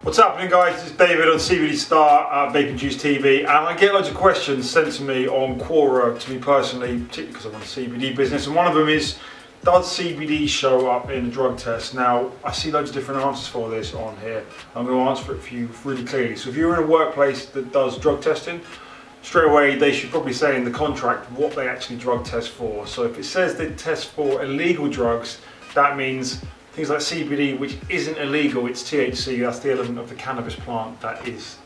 What's happening, guys? It's David on CBD Star at Vaping Juice TV, and I get loads of questions sent to me on Quora, to me personally, particularly because I run a CBD business, and one of them is, does CBD show up in a drug test? Now, I see loads of different answers for this on here. I'm going to answer it for you really clearly. So if you're in a workplace that does drug testing, straight away they should probably say in the contract what they actually drug test for. So if it says they test for illegal drugs, that means things like CBD, which isn't illegal, it's THC, that's the element of the cannabis plant that is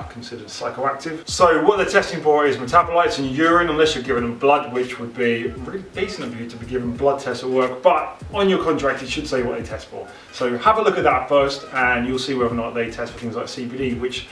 considered psychoactive. So what they're testing for is metabolites in urine, unless you're giving them blood, which would be really decent of you to be given blood tests at work, but on your contract it should say what they test for. So have a look at that first and you'll see whether or not they test for things like CBD, which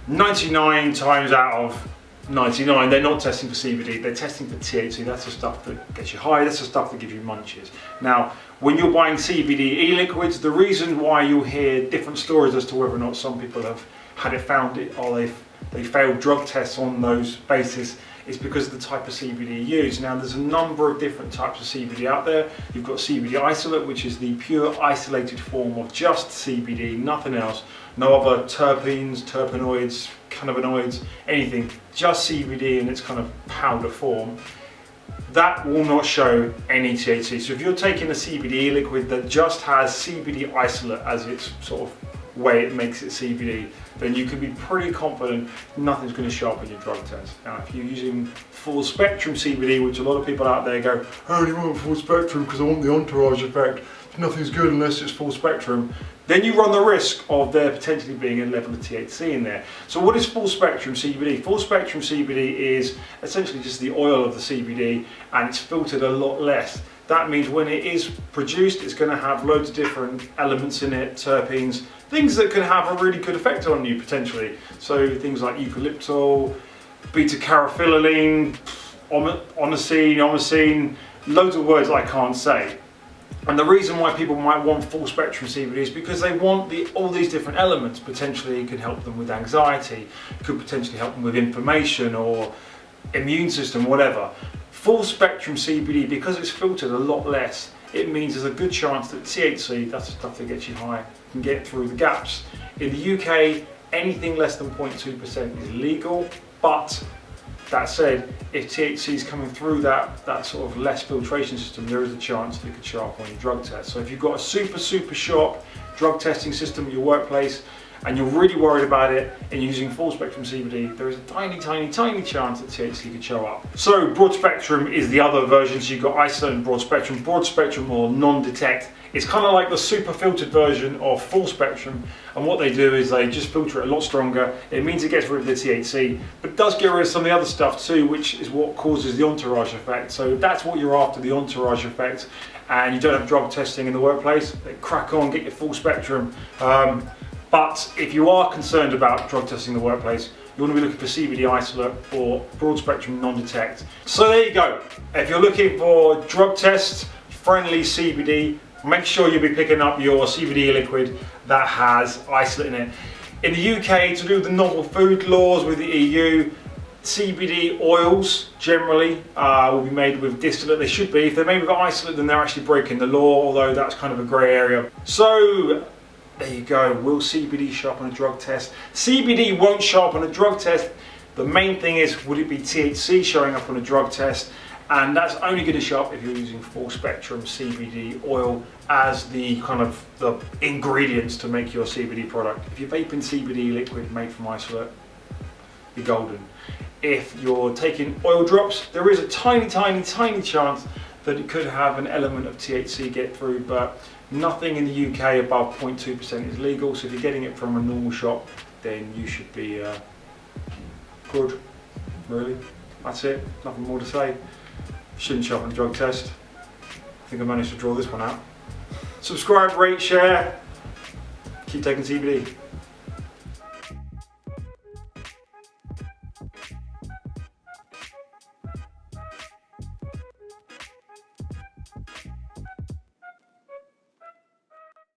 99 times out of 99, they're not testing for CBD, they're testing for THC. That's the stuff that gets you high, that's the stuff that gives you munchies. Now, when you're buying CBD e-liquids, the reason why you'll hear different stories as to whether or not some people have had it found it or they failed drug tests on those bases is because of the type of CBD you use. Now, there's a number of different types of CBD out there. You've got CBD isolate, which is the pure isolated form of just CBD, nothing else. No other terpenes, terpenoids, cannabinoids, anything, just CBD in its kind of powder form. That will not show any THC. So if you're taking a CBD liquid that just has CBD isolate as its sort of way it makes it CBD, then you can be pretty confident nothing's going to show up in your drug test. Now, if you're using Fullspectrum CBD, which a lot of people out there go, I only want full spectrum because I want the entourage effect, nothing's good unless it's full spectrum, then you run the risk of there potentially being a level of THC in there. So what is Fullspectrum CBD? Fullspectrum CBD is essentially just the oil of the CBD, and it's filtered a lot less. That means when it is produced, it's going to have loads of different elements in it, terpenes, things that can have a really good effect on you potentially. So things like eucalyptol, beta-carotenoline, onosine, loads of words I can't say. And the reason why people might want full spectrum CBD is because they want all these different elements. Potentially it could help them with anxiety, it could potentially help them with inflammation or immune system, whatever. Full spectrum CBD, because it's filtered a lot less, it means there's a good chance that THC, that's the stuff that gets you high, can get through the gaps. In the UK, anything less than 0.2% is legal, but that said, if THC is coming through that sort of less filtration system, there is a chance that it could show up on your drug test. So if you've got a super sharp drug testing system at your workplace and you're really worried about it and you're using full spectrum CBD, there is a tiny chance that THC could show up. So broad spectrum is the other version. So you've got isolate and broad spectrum. Broad spectrum or non-detect, it's kind of like the super filtered version of full spectrum, and what they do is they just filter it a lot stronger. It means it gets rid of the THC, but it does get rid of some of the other stuff too, which is what causes the entourage effect. So if that's what you're after, the entourage effect, and you don't have drug testing in the workplace, then crack on, get your full spectrum. But if you are concerned about drug testing in the workplace, you want to be looking for CBD isolate or broad spectrum non-detect. So there you go. If you're looking for drug test friendly CBD, make sure you'll be picking up your CBD liquid that has isolate in it. In the UK, to do with the novel food laws with the EU, CBD oils generally will be made with distillate. They should be. If they're made with isolate, then they're actually breaking the law, although that's kind of a grey area. So there you go. Will CBD show up on a drug test? CBD won't show up on a drug test. The main thing is, would it be THC showing up on a drug test? And that's only going to show up if you're using full spectrum CBD oil as the kind of the ingredients to make your CBD product. If you're vaping CBD liquid made from isolate, you're golden. If you're taking oil drops, there is a tiny chance that it could have an element of THC get through, but nothing in the UK above 0.2% is legal. So if you're getting it from a normal shop, then you should be good, really. That's it, nothing more to say. Shouldn't show up on a drug test. I think I managed to draw this one out. Subscribe, rate, share. Keep taking CBD.